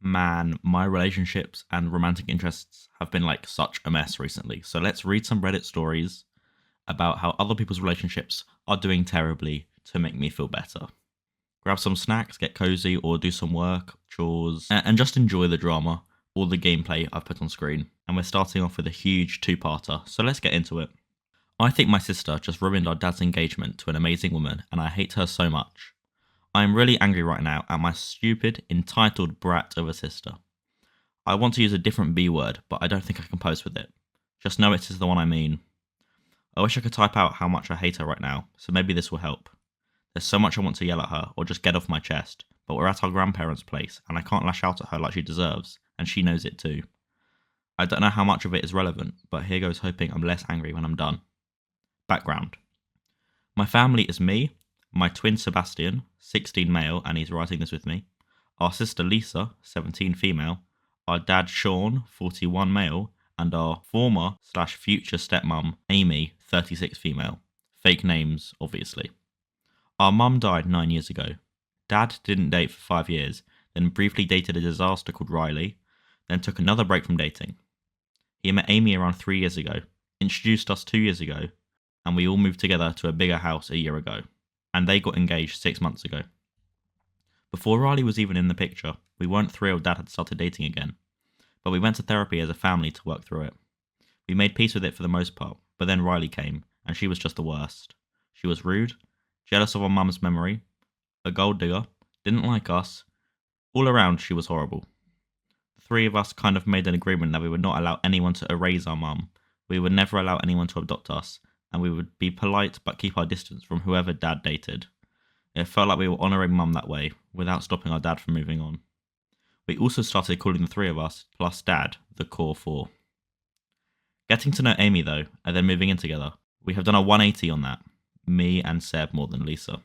Man, my relationships and romantic interests have been like such a mess recently. So let's read some Reddit stories about how other people's relationships are doing terribly to make me feel better. Grab some snacks, get cozy, or do some work, chores, and just enjoy the drama or the gameplay I've put on screen. And we're starting off with a huge two-parter, so let's get into it. I think my sister just ruined our dad's engagement to an amazing woman, and I hate her so much. I am really angry right now at my stupid, entitled brat of a sister. I want to use a different B word, but I don't think I can post with it. Just know it is the one I mean. I wish I could type out how much I hate her right now, so maybe this will help. There's so much I want to yell at her or just get off my chest, but we're at our grandparents' place and I can't lash out at her like she deserves, and she knows it too. I don't know how much of it is relevant, but here goes hoping I'm less angry when I'm done. Background. My family is me, my twin Sebastian, 16 male, and he's writing this with me, our sister Lisa, 17 female, our dad Sean, 41 male, and our former/future stepmom Amy, 36 female. Fake names, obviously. Our mum died 9 years ago. Dad didn't date for 5 years, then briefly dated a disaster called Riley, then took another break from dating. He met Amy around 3 years ago, introduced us 2 years ago, and we all moved together to a bigger house a year ago, and they got engaged 6 months ago. Before Riley was even in the picture, we weren't thrilled Dad had started dating again, but we went to therapy as a family to work through it. We made peace with it for the most part, but then Riley came, and she was just the worst. She was rude, jealous of our mum's memory, a gold digger, didn't like us. All around, she was horrible. The three of us kind of made an agreement that we would not allow anyone to erase our mum. We would never allow anyone to adopt us, and we would be polite but keep our distance from whoever Dad dated. It felt like we were honouring mum that way, without stopping our dad from moving on. We also started calling the three of us, plus Dad, the core four. Getting to know Amy though, and then moving in together, we have done a 180 on that. Me and Seb more than Lisa.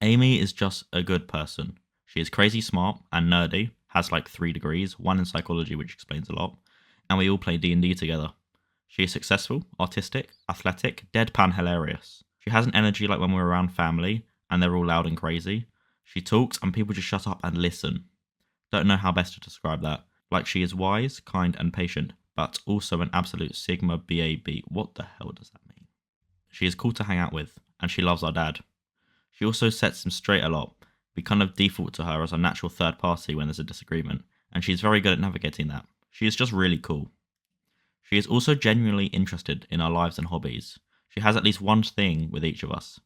Amy is just a good person. She is crazy smart and nerdy, has like 3 degrees, 1 in psychology which explains a lot, and we all play D&D together. She is successful, artistic, athletic, deadpan hilarious. She has an energy like when we're around family, and they're all loud and crazy. She talks and people just shut up and listen. Don't know how best to describe that. Like she is wise, kind and patient, but also an absolute Sigma BAB. What the hell does that mean? She is cool to hang out with, and she loves our dad. She also sets him straight a lot. We kind of default to her as a natural third party when there's a disagreement, and she's very good at navigating that. She is just really cool. She is also genuinely interested in our lives and hobbies. She has at least one thing with each of us.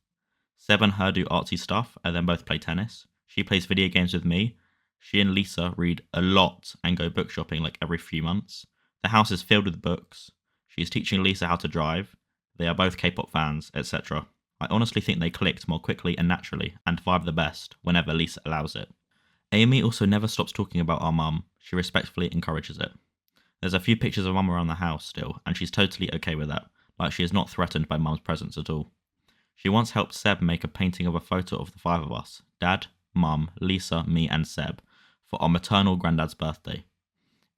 Seb and her do artsy stuff and then both play tennis. She plays video games with me. She and Lisa read a lot and go book shopping like every few months. The house is filled with books. She is teaching Lisa how to drive. They are both K-pop fans, etc. I honestly think they clicked more quickly and naturally and vibe the best whenever Lisa allows it. Amy also never stops talking about our mum. She respectfully encourages it. There's a few pictures of mum around the house still, and she's totally okay with that, like she is not threatened by mum's presence at all. She once helped Seb make a painting of a photo of the 5 of us, Dad, Mum, Lisa, me and Seb, for our maternal granddad's birthday.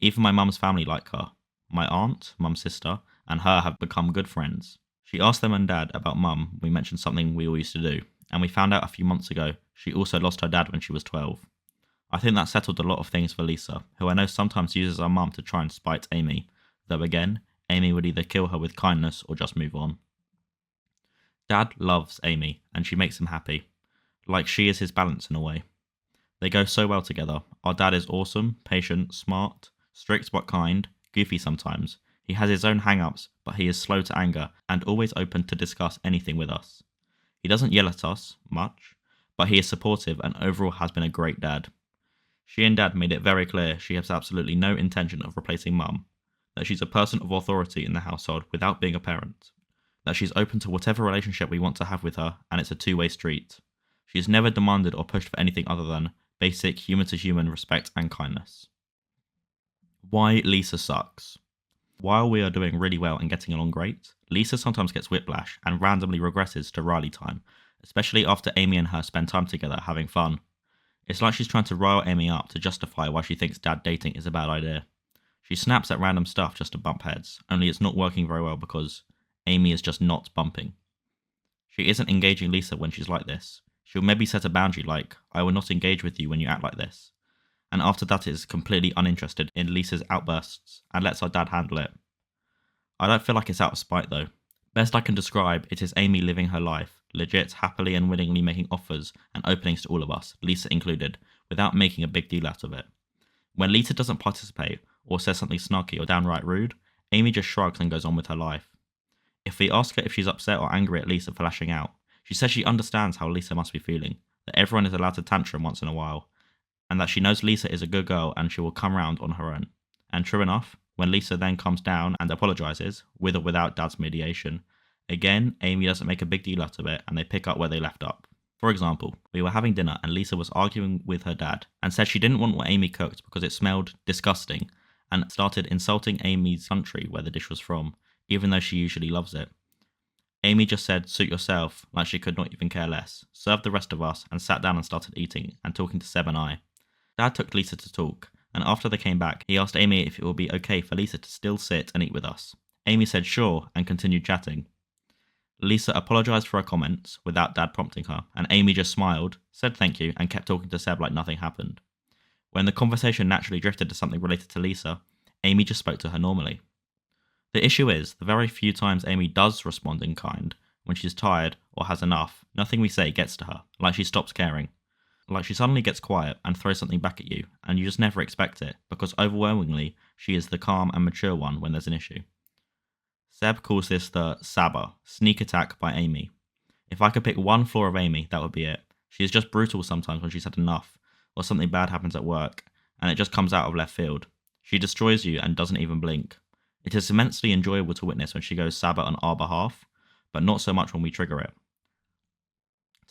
Even my mum's family like her. My aunt, mum's sister, and her have become good friends. She asked them and Dad about mum. We mentioned something we all used to do, and we found out a few months ago she also lost her dad when she was 12. I think that settled a lot of things for Lisa, who I know sometimes uses our mum to try and spite Amy, though again, Amy would either kill her with kindness or just move on. Dad loves Amy, and she makes him happy. Like she is his balance in a way. They go so well together. Our dad is awesome, patient, smart, strict but kind, goofy sometimes. He has his own hang-ups, but he is slow to anger and always open to discuss anything with us. He doesn't yell at us, much, but he is supportive and overall has been a great dad. She and Dad made it very clear she has absolutely no intention of replacing Mum, that she's a person of authority in the household without being a parent, that she's open to whatever relationship we want to have with her and it's a two-way street. She has never demanded or pushed for anything other than basic human-to-human respect and kindness. Why Lisa sucks. While we are doing really well and getting along great, Lisa sometimes gets whiplash and randomly regresses to Riley time, especially after Amy and her spend time together having fun. It's like she's trying to rile Amy up to justify why she thinks Dad dating is a bad idea. She snaps at random stuff just to bump heads, only it's not working very well because Amy is just not bumping. She isn't engaging Lisa when she's like this. She'll maybe set a boundary like, I will not engage with you when you act like this. and after that is completely uninterested in Lisa's outbursts and lets our dad handle it. I don't feel like it's out of spite though. Best I can describe it is Amy living her life, legit happily and willingly making offers and openings to all of us, Lisa included, without making a big deal out of it. When Lisa doesn't participate or says something snarky or downright rude, Amy just shrugs and goes on with her life. If we ask her if she's upset or angry at Lisa for lashing out, she says she understands how Lisa must be feeling, that everyone is allowed to tantrum once in a while, and that she knows Lisa is a good girl and she will come round on her own. And true enough, when Lisa then comes down and apologises, with or without Dad's mediation, again, Amy doesn't make a big deal out of it and they pick up where they left up. For example, we were having dinner and Lisa was arguing with her dad and said she didn't want what Amy cooked because it smelled disgusting and started insulting Amy's country where the dish was from, even though she usually loves it. Amy just said, "Suit yourself," like she could not even care less, served the rest of us and sat down and started eating and talking to Seb and I. Dad took Lisa to talk, and after they came back, he asked Amy if it would be okay for Lisa to still sit and eat with us. Amy said sure and continued chatting. Lisa apologised for her comments without Dad prompting her, and Amy just smiled, said thank you, and kept talking to Seb like nothing happened. When the conversation naturally drifted to something related to Lisa, Amy just spoke to her normally. The issue is, the very few times Amy does respond in kind, when she's tired or has enough, nothing we say gets to her, like she stops caring. Like she suddenly gets quiet and throws something back at you, and you just never expect it, because overwhelmingly, she is the calm and mature one when there's an issue. Seb calls this the Sabber, sneak attack by Amy. If I could pick one flaw of Amy, that would be it. She is just brutal sometimes when she's had enough, or something bad happens at work, and it just comes out of left field. She destroys you and doesn't even blink. It is immensely enjoyable to witness when she goes Sabber on our behalf, but not so much when we trigger it.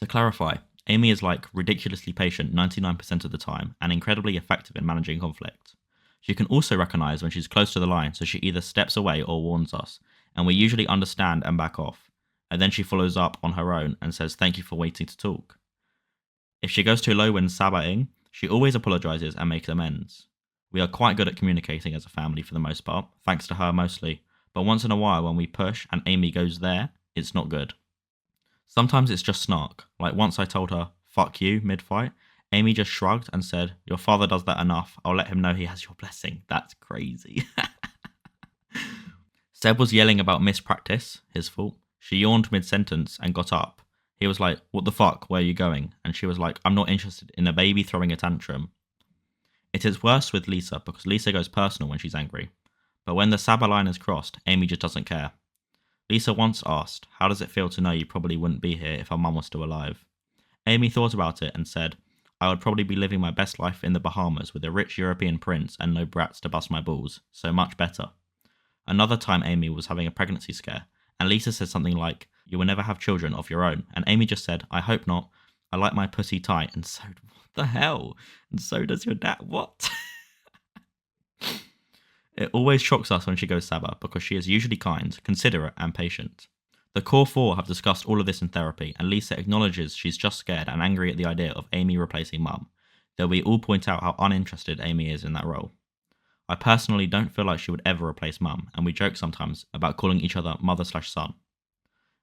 To clarify, Amy is like ridiculously patient 99% of the time and incredibly effective in managing conflict. She can also recognise when she's close to the line, so she either steps away or warns us, and we usually understand and back off, and then she follows up on her own and says thank you for waiting to talk. If she goes too low when sabbering, she always apologises and makes amends. We are quite good at communicating as a family for the most part, thanks to her mostly, but once in a while when we push and Amy goes there, it's not good. Sometimes it's just snark, like once I told her, "fuck you," mid-fight, Amy just shrugged and said, "Your father does that enough, I'll let him know he has your blessing." That's crazy. Seb was yelling about mispractice, his fault. She yawned mid-sentence and got up. He was like, "What the fuck, where are you going?" And she was like, "I'm not interested in a baby throwing a tantrum." It is worse with Lisa because Lisa goes personal when she's angry. But when the Sabber line is crossed, Amy just doesn't care. Lisa once asked, "How does it feel to know you probably wouldn't be here if our mum was still alive?" Amy thought about it and said, "I would probably be living my best life in the Bahamas with a rich European prince and no brats to bust my balls, so much better." Another time Amy was having a pregnancy scare, and Lisa said something like, "You will never have children of your own," and Amy just said, "I hope not. I like my pussy tight," and so, what the hell? And so does your dad, what? It always shocks us when she goes Sabber because she is usually kind, considerate, and patient. The core four have discussed all of this in therapy, and Lisa acknowledges she's just scared and angry at the idea of Amy replacing Mum, though we all point out how uninterested Amy is in that role. I personally don't feel like she would ever replace Mum, and we joke sometimes about calling each other mother/son.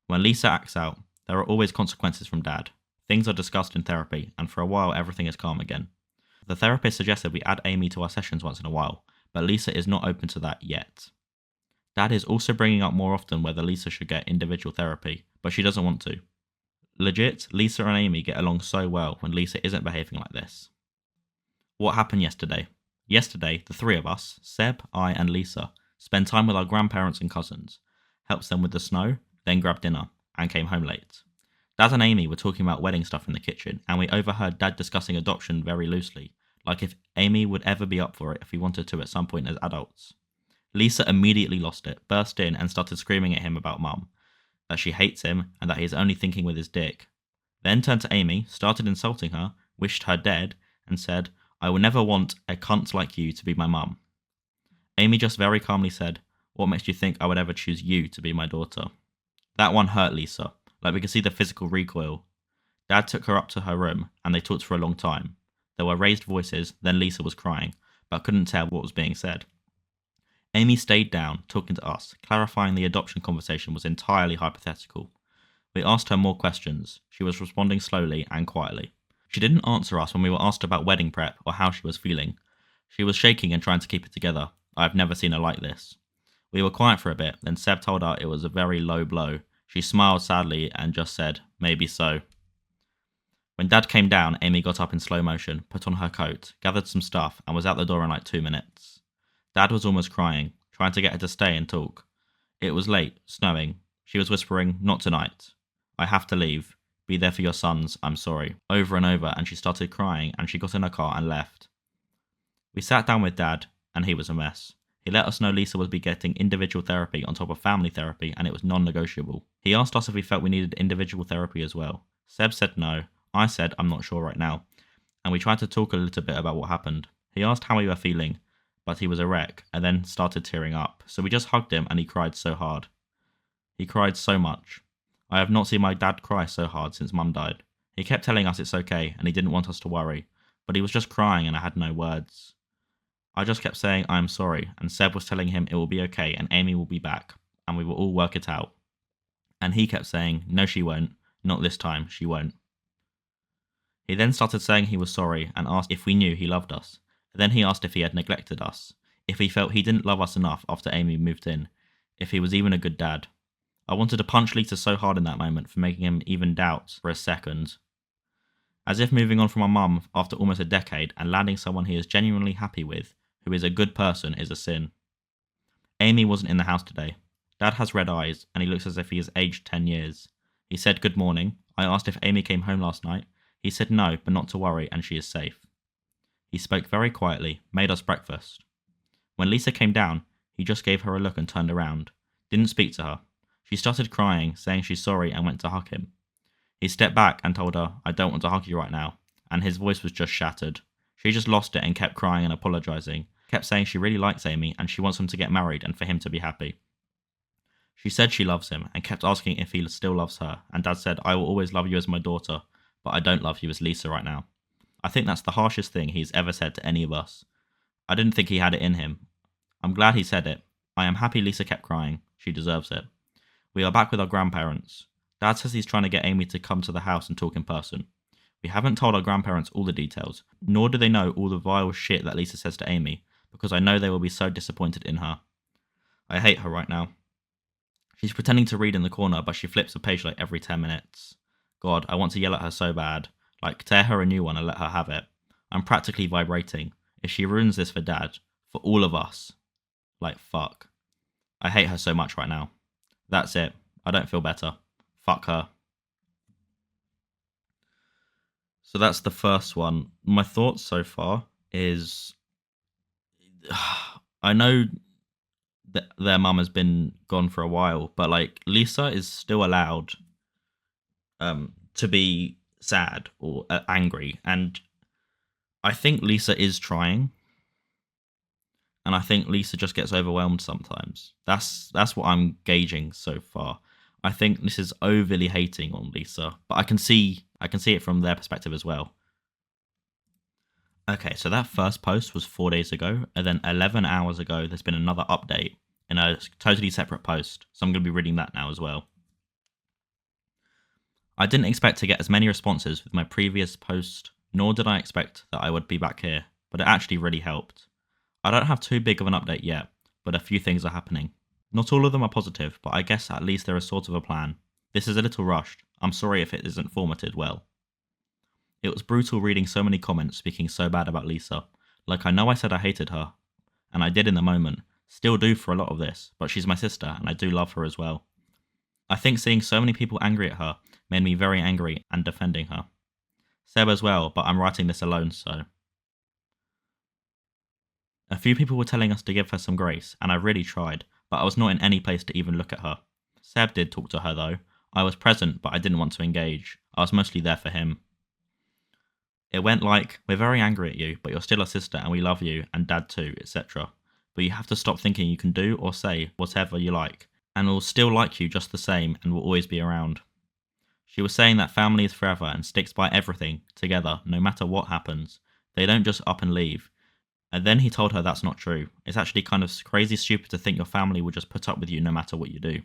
When Lisa acts out, there are always consequences from Dad. Things are discussed in therapy, and for a while everything is calm again. The therapist suggested we add Amy to our sessions once in a while, but Lisa is not open to that yet. Dad is also bringing up more often whether Lisa should get individual therapy, but she doesn't want to. Legit, Lisa and Amy get along so well when Lisa isn't behaving like this. What happened yesterday? Yesterday, the three of us, Seb, I and Lisa, spent time with our grandparents and cousins, helped them with the snow, then grabbed dinner, and came home late. Dad and Amy were talking about wedding stuff in the kitchen, and we overheard Dad discussing adoption very loosely, like if Amy would ever be up for it if we wanted to at some point as adults. Lisa immediately lost it, burst in and started screaming at him about Mum, that she hates him and that he is only thinking with his dick. Then turned to Amy, started insulting her, wished her dead, and said, "I will never want a cunt like you to be my mum." Amy just very calmly said, "What makes you think I would ever choose you to be my daughter?" That one hurt Lisa, like we could see the physical recoil. Dad took her up to her room, and they talked for a long time. There were raised voices, then Lisa was crying, but couldn't tell what was being said. Amy stayed down, talking to us, clarifying the adoption conversation was entirely hypothetical. We asked her more questions. She was responding slowly and quietly. She didn't answer us when we were asked about wedding prep or how she was feeling. She was shaking and trying to keep it together. I've never seen her like this. We were quiet for a bit, then Seb told her it was a very low blow. She smiled sadly and just said, maybe so. When Dad came down, Amy got up in slow motion, put on her coat, gathered some stuff, and was out the door in like 2 minutes. Dad was almost crying, trying to get her to stay and talk. It was late, snowing. She was whispering, not tonight. I have to leave. Be there for your sons, I'm sorry. Over and over, and she started crying, and she got in her car and left. We sat down with Dad, and he was a mess. He let us know Lisa would be getting individual therapy on top of family therapy, and it was non-negotiable. He asked us if we felt we needed individual therapy as well. Seb said no. I said I'm not sure right now. And we tried to talk a little bit about what happened. He asked how we were feeling, but he was a wreck, and then started tearing up. So we just hugged him, and he cried so hard. He cried so much. I have not seen my dad cry so hard since Mum died. He kept telling us it's okay, and he didn't want us to worry. But he was just crying, and I had no words. I just kept saying I am sorry, and Seb was telling him it will be okay and Amy will be back, and we will all work it out. And he kept saying, no she won't, not this time, she won't. He then started saying he was sorry and asked if we knew he loved us. Then he asked if he had neglected us, if he felt he didn't love us enough after Amy moved in, if he was even a good dad. I wanted to punch Lisa so hard in that moment for making him even doubt for a second. As if moving on from my mum after almost a decade and landing someone he is genuinely happy with, who is a good person, is a sin. Amy wasn't in the house today. Dad has red eyes, and he looks as if he has aged 10 years. He said good morning. I asked if Amy came home last night. He said no, but not to worry, and she is safe. He spoke very quietly, made us breakfast. When Lisa came down, he just gave her a look and turned around. Didn't speak to her. She started crying, saying she's sorry, and went to hug him. He stepped back and told her, I don't want to hug you right now, and his voice was just shattered. She just lost it and kept crying and apologising, kept saying she really likes Amy and she wants him to get married and for him to be happy. She said she loves him and kept asking if he still loves her, and Dad said, I will always love you as my daughter, but I don't love you as Lisa right now. I think that's the harshest thing he's ever said to any of us. I didn't think he had it in him. I'm glad he said it. I am happy Lisa kept crying. She deserves it. We are back with our grandparents. Dad says he's trying to get Amy to come to the house and talk in person. We haven't told our grandparents all the details, nor do they know all the vile shit that Lisa says to Amy, because I know they will be so disappointed in her. I hate her right now. She's pretending to read in the corner, but she flips a page like every 10 minutes. God, I want to yell at her so bad. Like, tear her a new one and let her have it. I'm practically vibrating. If she ruins this for Dad, for all of us, like, fuck. I hate her so much right now. That's it. I don't feel better. Fuck her. So that's the first one. My thoughts so far is, I know that their mum has been gone for a while, but like Lisa is still allowed to be sad or angry, and I think Lisa is trying, and I think Lisa just gets overwhelmed sometimes. That's what I'm gauging so far. I think this is overly hating on Lisa, but I can see it from their perspective as well. Okay, so that first post was 4 days ago, and then 11 hours ago, there's been another update in a totally separate post. So I'm going to be reading that now as well. I didn't expect to get as many responses with my previous post, nor did I expect that I would be back here, but it actually really helped. I don't have too big of an update yet, but a few things are happening. Not all of them are positive, but I guess at least there is sort of a plan. This is a little rushed. I'm sorry if it isn't formatted well. It was brutal reading so many comments speaking so bad about Lisa. Like, I know I said I hated her, and I did in the moment, still do for a lot of this, but she's my sister and I do love her as well. I think seeing so many people angry at her made me very angry and defending her. Seb as well, but I'm writing this alone, so. A few people were telling us to give her some grace, and I really tried, but I was not in any place to even look at her. Seb did talk to her though. I was present, but I didn't want to engage. I was mostly there for him. It went like, we're very angry at you, but you're still a sister and we love you, and Dad too, etc. But you have to stop thinking you can do or say whatever you like, and we'll still like you just the same and will always be around. She was saying that family is forever and sticks by everything, together, no matter what happens. They don't just up and leave. And then he told her that's not true. It's actually kind of crazy stupid to think your family will just put up with you no matter what you do.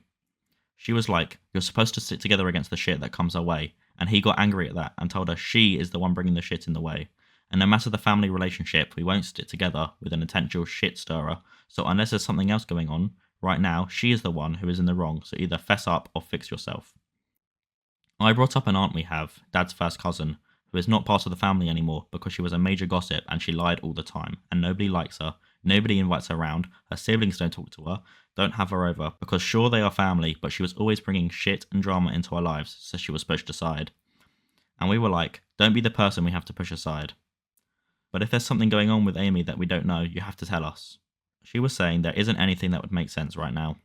She was like, you're supposed to stick together against the shit that comes our way, and he got angry at that and told her she is the one bringing the shit in the way. And no matter the family relationship, we won't stick together with an intentional shit stirrer. So unless there's something else going on, right now, she is the one who is in the wrong, so either fess up or fix yourself. I brought up an aunt we have, Dad's first cousin, who is not part of the family anymore because she was a major gossip and she lied all the time, and nobody likes her, nobody invites her around, her siblings don't talk to her, don't have her over, because sure they are family, but she was always bringing shit and drama into our lives, so she was pushed aside. And we were like, don't be the person we have to push aside. But if there's something going on with Amy that we don't know, you have to tell us. She was saying there isn't anything that would make sense right now.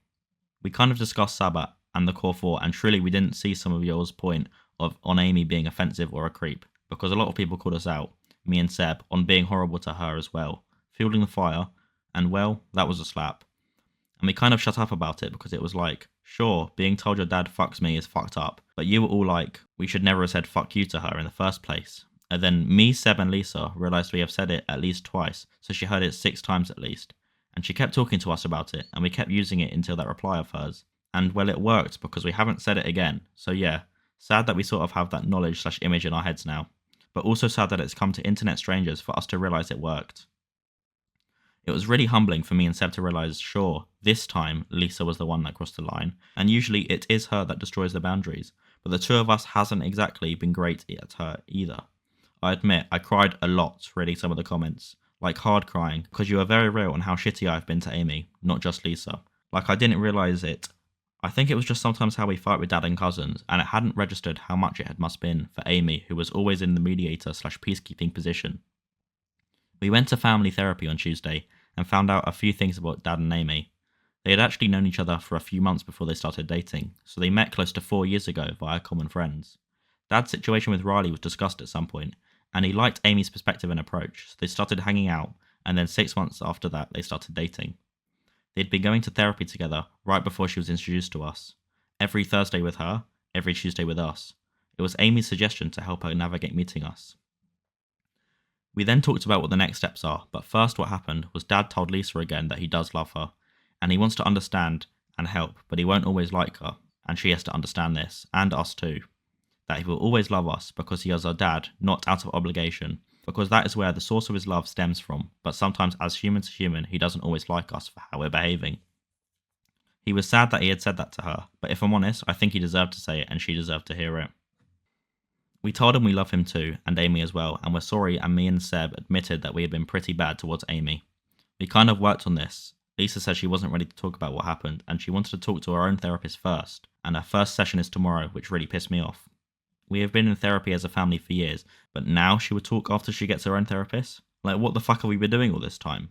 We kind of discussed Sabbath and the core four, and truly we didn't see some of yours point on Amy being offensive or a creep, because a lot of people called us out, me and Seb, on being horrible to her as well, fueling the fire, and well, that was a slap. And we kind of shut up about it because it was like, sure, being told your dad fucks me is fucked up, but you were all like, we should never have said fuck you to her in the first place. And then me, Seb and Lisa realised we have said it at least twice, so she heard it 6 times at least. And she kept talking to us about it, and we kept using it until that reply of hers. And well, it worked because we haven't said it again. So yeah, sad that we sort of have that knowledge/image in our heads now. But also sad that it's come to internet strangers for us to realise it worked. It was really humbling for me and Seb to realise, sure, this time Lisa was the one that crossed the line, and usually it is her that destroys the boundaries, but the two of us hasn't exactly been great at her either. I admit, I cried a lot reading some of the comments, like hard crying, because you are very real on how shitty I've been to Amy, not just Lisa. Like I didn't realise it. I think it was just sometimes how we fight with dad and cousins, and it hadn't registered how much it had must been for Amy, who was always in the mediator/peacekeeping position. We went to family therapy on Tuesday, and found out a few things about Dad and Amy. They had actually known each other for a few months before they started dating, so they met close to 4 years ago via common friends. Dad's situation with Riley was discussed at some point, and he liked Amy's perspective and approach, so they started hanging out, and then 6 months after that they started dating. They'd been going to therapy together right before she was introduced to us. Every Thursday with her, every Tuesday with us. It was Amy's suggestion to help her navigate meeting us. We then talked about what the next steps are, but first what happened was Dad told Lisa again that he does love her, and he wants to understand and help, but he won't always like her, and she has to understand this, and us too. That he will always love us because he is our dad, not out of obligation, because that is where the source of his love stems from, but sometimes as human to human he doesn't always like us for how we're behaving. He was sad that he had said that to her, but if I'm honest, I think he deserved to say it and she deserved to hear it. We told him we love him too, and Amy as well, and we're sorry, and me and Seb admitted that we had been pretty bad towards Amy. We kind of worked on this. Lisa said she wasn't ready to talk about what happened, and she wanted to talk to her own therapist first, and her first session is tomorrow, which really pissed me off. We have been in therapy as a family for years, but now she would talk after she gets her own therapist? Like, what the fuck have we been doing all this time?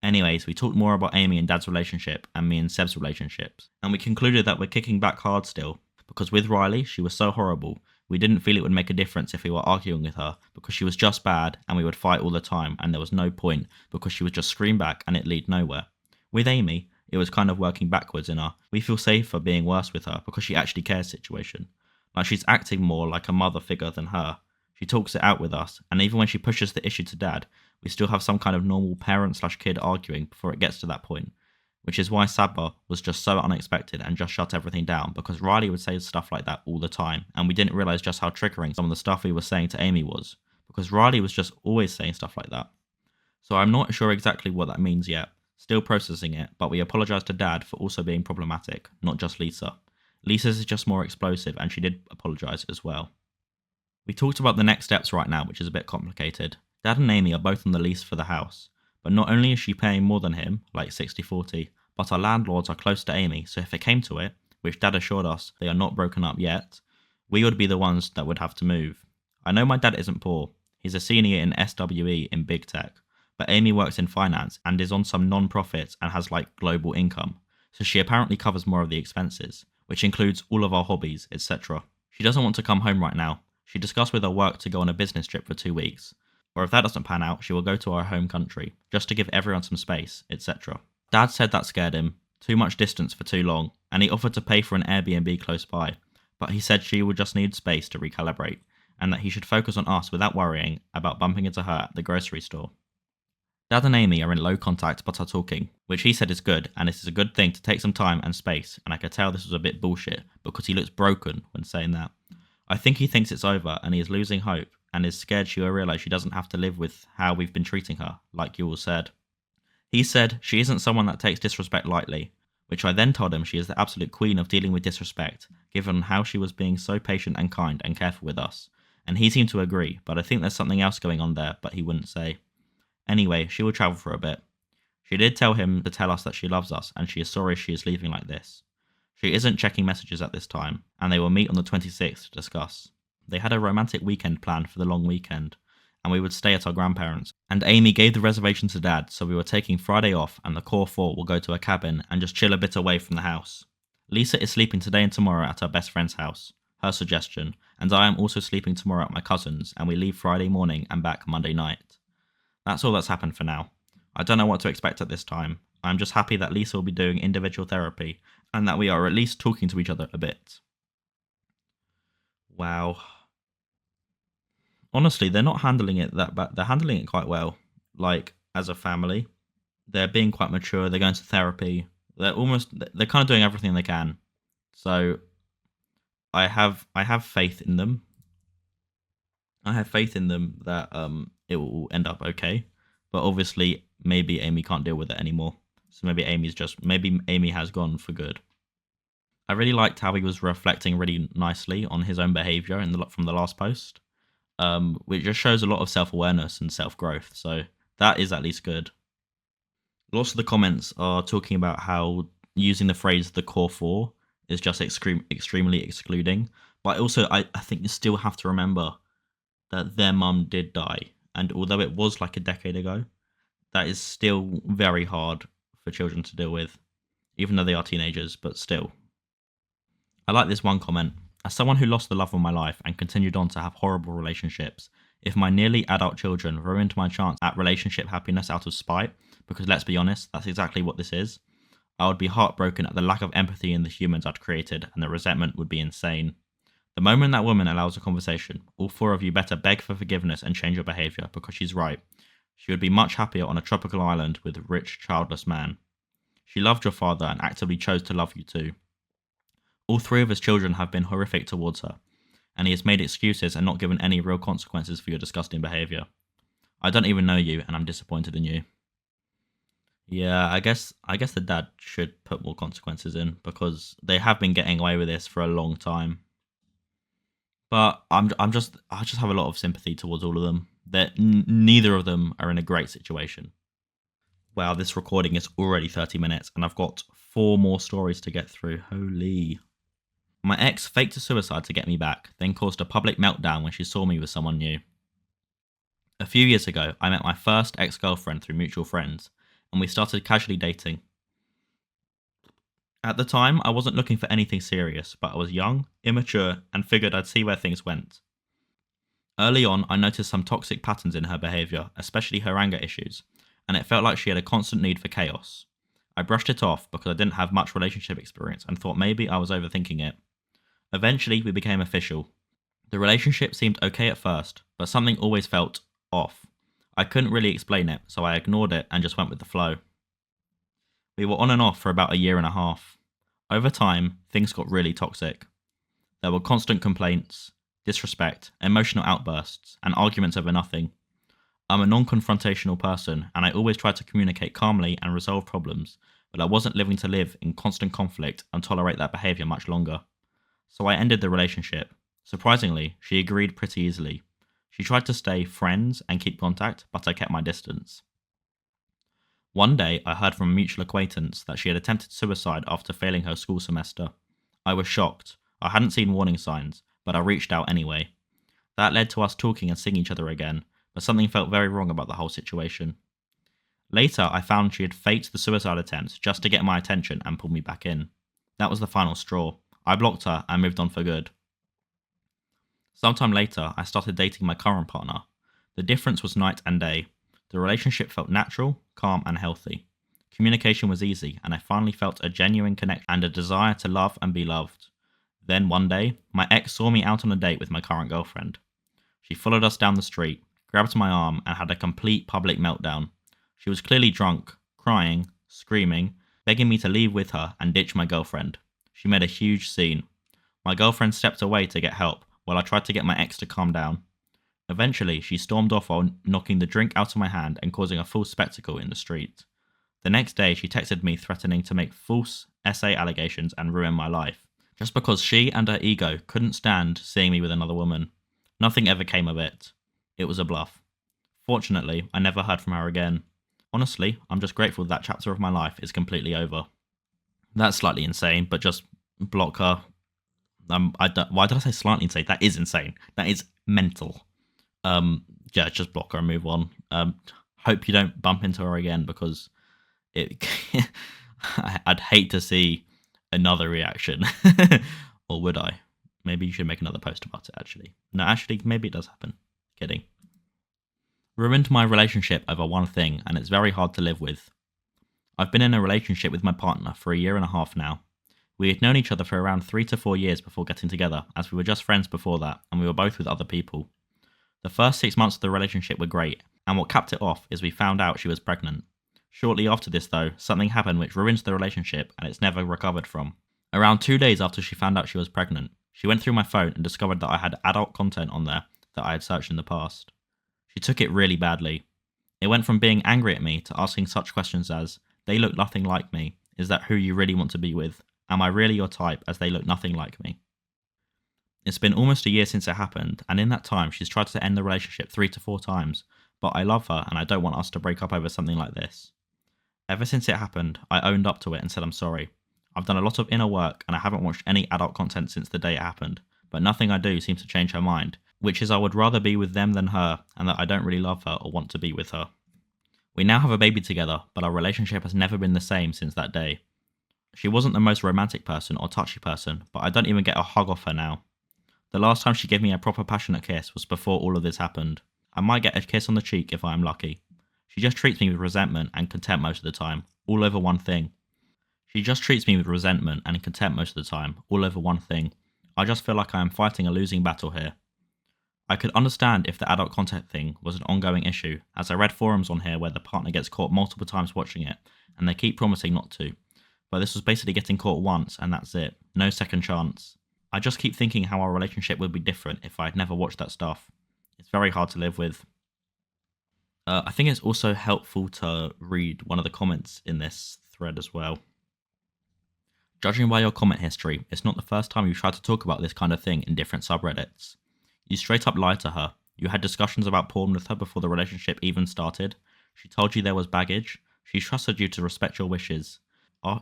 Anyways, we talked more about Amy and Dad's relationship, and me and Seb's relationships, and we concluded that we're kicking back hard still, because with Riley, she was so horrible. We didn't feel it would make a difference if we were arguing with her, because she was just bad and we would fight all the time and there was no point because she would just scream back and it'd lead nowhere. With Amy, it was kind of working backwards in our we feel safer being worse with her because she actually cares situation. Like she's acting more like a mother figure than her. She talks it out with us, and even when she pushes the issue to Dad, we still have some kind of normal parent/kid arguing before it gets to that point. Which is why Sabba was just so unexpected and just shut everything down, because Riley would say stuff like that all the time, and we didn't realise just how triggering some of the stuff we were saying to Amy was, because Riley was just always saying stuff like that. So I'm not sure exactly what that means yet, still processing it, but we apologise to Dad for also being problematic, not just Lisa. Lisa's is just more explosive, and she did apologise as well. We talked about the next steps right now, which is a bit complicated. Dad and Amy are both on the lease for the house, but not only is she paying more than him, like 60-40, but our landlords are close to Amy, so if it came to it, which Dad assured us they are not broken up yet, we would be the ones that would have to move. I know my dad isn't poor, he's a senior in SWE in big tech, but Amy works in finance and is on some non-profit and has like global income, so she apparently covers more of the expenses, which includes all of our hobbies, etc. She doesn't want to come home right now. She discussed with her work to go on a business trip for 2 weeks, or if that doesn't pan out, she will go to our home country, just to give everyone some space, etc. Dad said that scared him, too much distance for too long, and he offered to pay for an Airbnb close by, but he said she would just need space to recalibrate, and that he should focus on us without worrying about bumping into her at the grocery store. Dad and Amy are in low contact but are talking, which he said is good, and it is a good thing to take some time and space, and I could tell this was a bit bullshit, because he looks broken when saying that. I think he thinks it's over and he is losing hope and is scared she will realise she doesn't have to live with how we've been treating her, like you all said. He said she isn't someone that takes disrespect lightly, which I then told him she is the absolute queen of dealing with disrespect, given how she was being so patient and kind and careful with us. And he seemed to agree, but I think there's something else going on there, but he wouldn't say. Anyway, she will travel for a bit. She did tell him to tell us that she loves us and she is sorry she is leaving like this. She isn't checking messages at this time, and they will meet on the 26th to discuss. They had a romantic weekend planned for the long weekend, and we would stay at our grandparents'. And Amy gave the reservation to Dad, so we were taking Friday off, and the core four will go to a cabin and just chill a bit away from the house. Lisa is sleeping today and tomorrow at her best friend's house, her suggestion, and I am also sleeping tomorrow at my cousin's, and we leave Friday morning and back Monday night. That's all that's happened for now. I don't know what to expect at this time. I'm just happy that Lisa will be doing individual therapy, and that we are at least talking to each other a bit. Wow. Honestly, they're not handling it that bad. They're handling it quite well. Like, as a family, they're being quite mature. They're going to therapy. They're kind of doing everything they can. So I have faith in them. I have faith in them that it will end up okay. But obviously, maybe Amy can't deal with it anymore. So maybe Amy has gone for good. I really liked how he was reflecting really nicely on his own behavior from the last post, which just shows a lot of self-awareness and self-growth. So that is at least good. Lots of the comments are talking about how using the phrase "the core four" is just extremely excluding. But also, I think you still have to remember that their mum did die, and although it was like a decade ago, that is still very hard for children to deal with, even though they are teenagers. But still. I like this one comment. As someone who lost the love of my life and continued on to have horrible relationships, if my nearly adult children ruined my chance at relationship happiness out of spite, because let's be honest, that's exactly what this is, I would be heartbroken at the lack of empathy in the humans I'd created, and the resentment would be insane. The moment that woman allows a conversation, all four of you better beg for forgiveness and change your behaviour, because she's right. She would be much happier on a tropical island with a rich, childless man. She loved your father and actively chose to love you too. All three of his children have been horrific towards her, and he has made excuses and not given any real consequences for your disgusting behaviour. I don't even know you, and I'm disappointed in you. Yeah, I guess the dad should put more consequences in, because they have been getting away with this for a long time. But I just have a lot of sympathy towards all of them. That neither of them are in a great situation. Wow, this recording is already 30 minutes, and I've got 4 more stories to get through. Holy. My ex faked a suicide to get me back, then caused a public meltdown when she saw me with someone new. A few years ago, I met my first ex-girlfriend through mutual friends, and we started casually dating. At the time, I wasn't looking for anything serious, but I was young, immature, and figured I'd see where things went. Early on, I noticed some toxic patterns in her behaviour, especially her anger issues, and it felt like she had a constant need for chaos. I brushed it off because I didn't have much relationship experience and thought maybe I was overthinking it. Eventually, we became official. The relationship seemed okay at first, but something always felt off. I couldn't really explain it, so I ignored it and just went with the flow. We were on and off for about a year and a half. Over time, things got really toxic. There were constant complaints, disrespect, emotional outbursts, and arguments over nothing. I'm a non-confrontational person, and I always tried to communicate calmly and resolve problems, but I wasn't living to live in constant conflict and tolerate that behaviour much longer. So I ended the relationship. Surprisingly, she agreed pretty easily. She tried to stay friends and keep contact, but I kept my distance. One day, I heard from a mutual acquaintance that she had attempted suicide after failing her school semester. I was shocked. I hadn't seen warning signs, but I reached out anyway. That led to us talking and seeing each other again, but something felt very wrong about the whole situation. Later, I found she had faked the suicide attempt just to get my attention and pull me back in. That was the final straw. I blocked her and moved on for good. Sometime later, I started dating my current partner. The difference was night and day. The relationship felt natural, calm, and healthy. Communication was easy, and I finally felt a genuine connection and a desire to love and be loved. Then one day, my ex saw me out on a date with my current girlfriend. She followed us down the street, grabbed my arm, and had a complete public meltdown. She was clearly drunk, crying, screaming, begging me to leave with her and ditch my girlfriend. She made a huge scene. My girlfriend stepped away to get help, while I tried to get my ex to calm down. Eventually, she stormed off while knocking the drink out of my hand and causing a full spectacle in the street. The next day, she texted me threatening to make false essay allegations and ruin my life, just because she and her ego couldn't stand seeing me with another woman. Nothing ever came of it. It was a bluff. Fortunately, I never heard from her again. Honestly, I'm just grateful that chapter of my life is completely over. That's slightly insane, but just block her. Why did I say slightly insane? That is insane. That is mental. Yeah, just block her and move on. Hope you don't bump into her again, because it I'd hate to see another reaction. Or would I? Maybe you should make another post about it, actually. No, actually, maybe it does happen. Kidding. Ruined my relationship over one thing, and it's very hard to live with. I've been in a relationship with my partner for a year and a half now. We had known each other for around 3 to 4 years before getting together, as we were just friends before that, and we were both with other people. The first 6 months of the relationship were great, and what capped it off is we found out she was pregnant. Shortly after this, though, something happened which ruined the relationship, and it's never recovered from. Around 2 days after she found out she was pregnant, she went through my phone and discovered that I had adult content on there that I had searched in the past. She took it really badly. It went from being angry at me to asking such questions as, "They look nothing like me. Is that who you really want to be with? Am I really your type, as they look nothing like me?" It's been almost a year since it happened, and in that time she's tried to end the relationship 3 to 4 times, but I love her and I don't want us to break up over something like this. Ever since it happened, I owned up to it and said I'm sorry. I've done a lot of inner work and I haven't watched any adult content since the day it happened, but nothing I do seems to change her mind, which is I would rather be with them than her, and that I don't really love her or want to be with her. We now have a baby together, but our relationship has never been the same since that day. She wasn't the most romantic person or touchy person, but I don't even get a hug off her now. The last time she gave me a proper passionate kiss was before all of this happened. I might get a kiss on the cheek if I am lucky. She just treats me with resentment and contempt most of the time, all over one thing. I just feel like I am fighting a losing battle here. I could understand if the adult content thing was an ongoing issue, as I read forums on here where the partner gets caught multiple times watching it, and they keep promising not to. But this was basically getting caught once, and that's it. No second chance. I just keep thinking how our relationship would be different if I had never watched that stuff. It's very hard to live with. I think it's also helpful to read one of the comments in this thread as well. Judging by your comment history, it's not the first time you've tried to talk about this kind of thing in different subreddits. You straight up lied to her. You had discussions about porn with her before the relationship even started. She told you there was baggage. She trusted you to respect your wishes,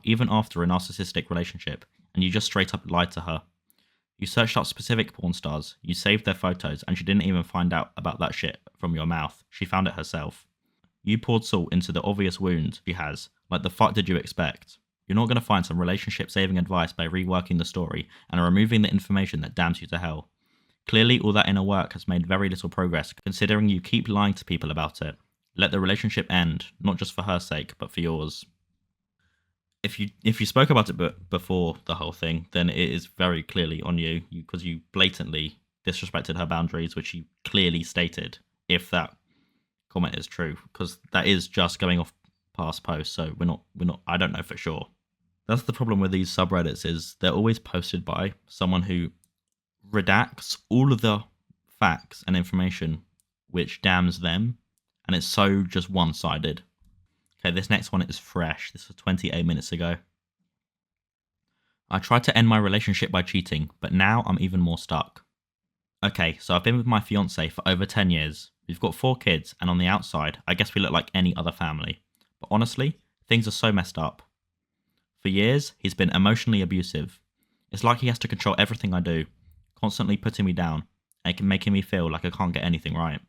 even after a narcissistic relationship, and you just straight up lied to her. You searched up specific porn stars, you saved their photos, and she didn't even find out about that shit from your mouth. She found it herself. You poured salt into the obvious wound she has. Like, the fuck did you expect? You're not going to find some relationship-saving advice by reworking the story and removing the information that damns you to hell. Clearly, all that inner work has made very little progress, considering you keep lying to people about it. Let the relationship end, not just for her sake, but for yours. If you spoke about it before the whole thing, then it is very clearly on you, because you blatantly disrespected her boundaries, which you clearly stated, if that comment is true, because that is just going off past posts, so we're not I don't know for sure. That's the problem with these subreddits, is they're always posted by someone who redacts all of the facts and information which damns them, and it's so just one-sided. Okay, this next one is fresh. This was 28 minutes ago. I tried to end my relationship by cheating, but now I'm even more stuck. Okay, so I've been with my fiancé for over 10 years. We've got 4 kids, and on the outside, I guess we look like any other family. But honestly, things are so messed up. For years, he's been emotionally abusive. It's like he has to control everything I do, constantly putting me down, and making me feel like I can't get anything right.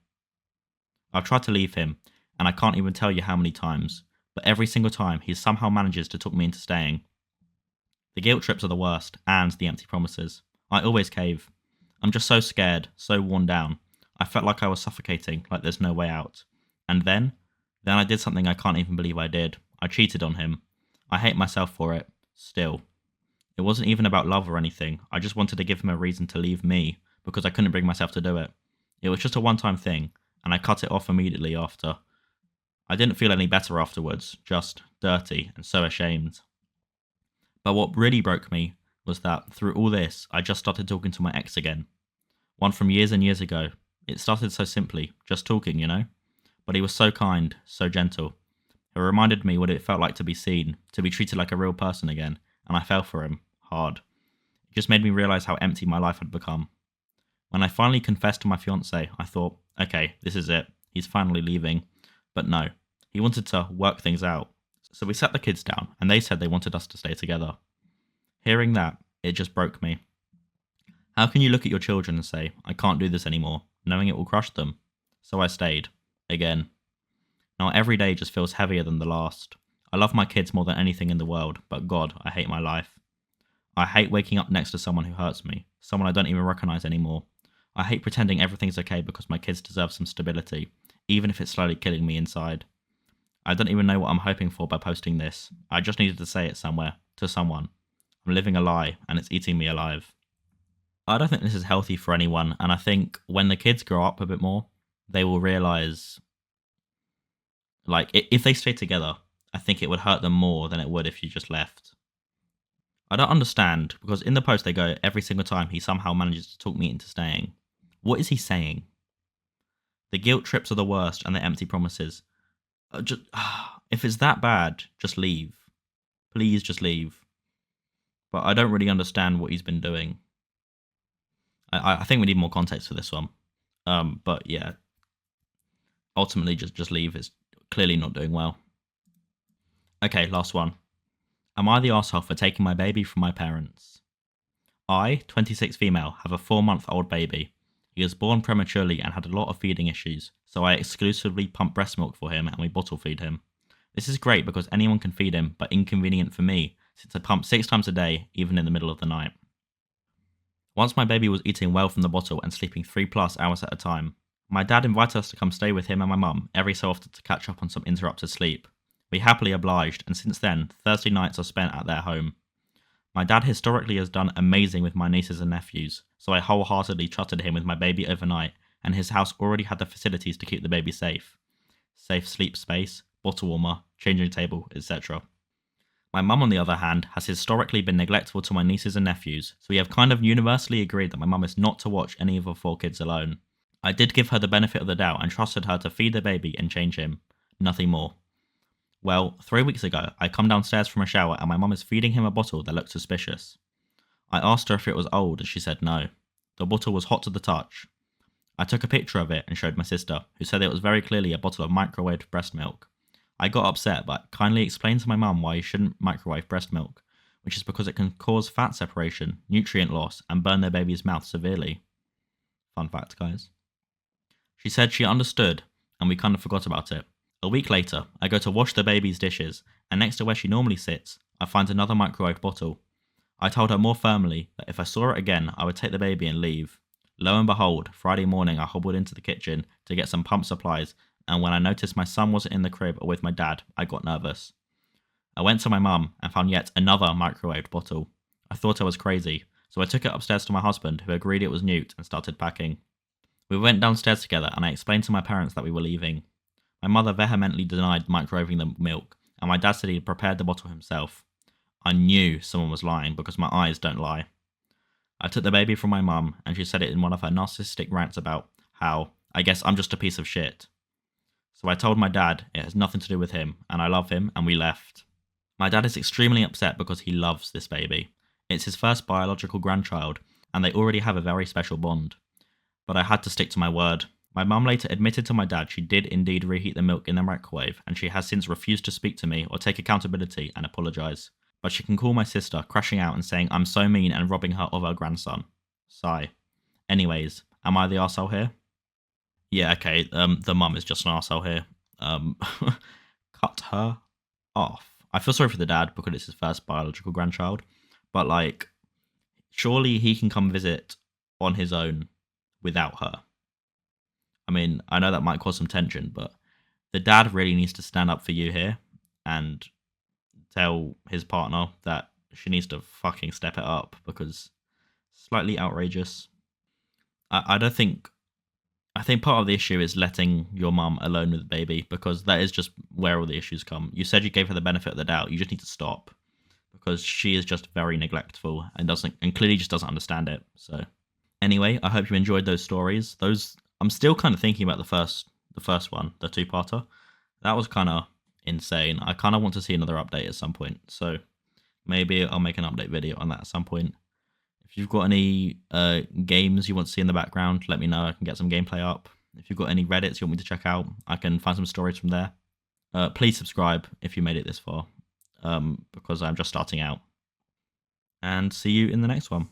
I've tried to leave him, and I can't even tell you how many times, but every single time he somehow manages to talk me into staying. The guilt trips are the worst, and the empty promises. I always cave. I'm just so scared, so worn down. I felt like I was suffocating, like there's no way out. And then I did something I can't even believe I did. I cheated on him. I hate myself for it, still. It wasn't even about love or anything. I just wanted to give him a reason to leave me, because I couldn't bring myself to do it. It was just a one-time thing, and I cut it off immediately after. I didn't feel any better afterwards, just dirty and so ashamed. But what really broke me was that through all this, I just started talking to my ex again. One from years and years ago. It started so simply, just talking, But he was so kind, so gentle. It reminded me what it felt like to be seen, to be treated like a real person again, and I fell for him, hard. It just made me realise how empty my life had become. When I finally confessed to my fiancée, I thought, okay, this is it. He's finally leaving. But no, he wanted to work things out. So we sat the kids down, and they said they wanted us to stay together. Hearing that, it just broke me. How can you look at your children and say, I can't do this anymore, knowing it will crush them? So I stayed. Again. Now every day just feels heavier than the last. I love my kids more than anything in the world, but God, I hate my life. I hate waking up next to someone who hurts me, someone I don't even recognise anymore. I hate pretending everything's okay because my kids deserve some stability, even if it's slowly killing me inside. I don't even know what I'm hoping for by posting this. I just needed to say it somewhere, to someone. I'm living a lie, and it's eating me alive. I don't think this is healthy for anyone, and I think when the kids grow up a bit more, they will realise, like, if they stay together, I think it would hurt them more than it would if you just left. I don't understand, because in the post they go, every single time he somehow manages to talk me into staying. What is he saying? The guilt trips are the worst, and the empty promises. If it's that bad, just leave. Please just leave. But I don't really understand what he's been doing. I think we need more context for this one. But yeah, ultimately just leave. It's clearly not doing well. Okay, last one. Am I the arsehole for taking my baby from my parents? I, 26 female, have a 4-month-old baby. He was born prematurely and had a lot of feeding issues, so I exclusively pump breast milk for him and we bottle feed him. This is great because anyone can feed him, but inconvenient for me, since I pump 6 times a day, even in the middle of the night. Once my baby was eating well from the bottle and sleeping 3+ hours at a time, my dad invited us to come stay with him and my mum every so often to catch up on some interrupted sleep. We happily obliged, and since then, Thursday nights are spent at their home. My dad historically has done amazing with my nieces and nephews, so I wholeheartedly trusted him with my baby overnight, and his house already had the facilities to keep the baby safe. Safe sleep space, bottle warmer, changing table, etc. My mum, on the other hand, has historically been neglectful to my nieces and nephews, so we have kind of universally agreed that my mum is not to watch any of her 4 kids alone. I did give her the benefit of the doubt and trusted her to feed the baby and change him. Nothing more. Well, 3 weeks ago, I come downstairs from a shower and my mum is feeding him a bottle that looked suspicious. I asked her if it was old and she said no. The bottle was hot to the touch. I took a picture of it and showed my sister, who said it was very clearly a bottle of microwaved breast milk. I got upset, but kindly explained to my mum why you shouldn't microwave breast milk, which is because it can cause fat separation, nutrient loss, and burn their baby's mouth severely. Fun fact, guys. She said she understood, and we kind of forgot about it. A week later, I go to wash the baby's dishes, and next to where she normally sits, I find another microwave bottle. I told her more firmly that if I saw it again, I would take the baby and leave. Lo and behold, Friday morning I hobbled into the kitchen to get some pump supplies, and when I noticed my son wasn't in the crib or with my dad, I got nervous. I went to my mum and found yet another microwaved bottle. I thought I was crazy, so I took it upstairs to my husband, who agreed it was newt, and started packing. We went downstairs together and I explained to my parents that we were leaving. My mother vehemently denied microwaving the milk, and my dad said he had prepared the bottle himself. I knew someone was lying because my eyes don't lie. I took the baby from my mum, and she said it in one of her narcissistic rants about how, I guess I'm just a piece of shit. So I told my dad it has nothing to do with him, and I love him, and we left. My dad is extremely upset because he loves this baby. It's his first biological grandchild, and they already have a very special bond. But I had to stick to my word. My mum later admitted to my dad she did indeed reheat the milk in the microwave, and she has since refused to speak to me or take accountability and apologise. But she can call my sister, crashing out and saying I'm so mean and robbing her of her grandson. Sigh. Anyways, am I the arsehole here? Yeah, okay, the mum is just an arsehole here. Cut her off. I feel sorry for the dad because it's his first biological grandchild, but like, surely he can come visit on his own without her. I mean, I know that might cause some tension, but the dad really needs to stand up for you here and tell his partner that she needs to fucking step it up because slightly outrageous. I don't think. I think part of the issue is letting your mum alone with the baby because that is just where all the issues come. You said you gave her the benefit of the doubt. You just need to stop because she is just very neglectful and clearly just doesn't understand it. So, Anyway, I hope you enjoyed those stories. Those I'm still kind of thinking about the first one, the two-parter. That was kind of insane. I kind of want to see another update at some point. So maybe I'll make an update video on that at some point. If you've got any games you want to see in the background, let me know. I can get some gameplay up. If you've got any Reddits you want me to check out, I can find some stories from there. Please subscribe if you made it this far, because I'm just starting out. And see you in the next one.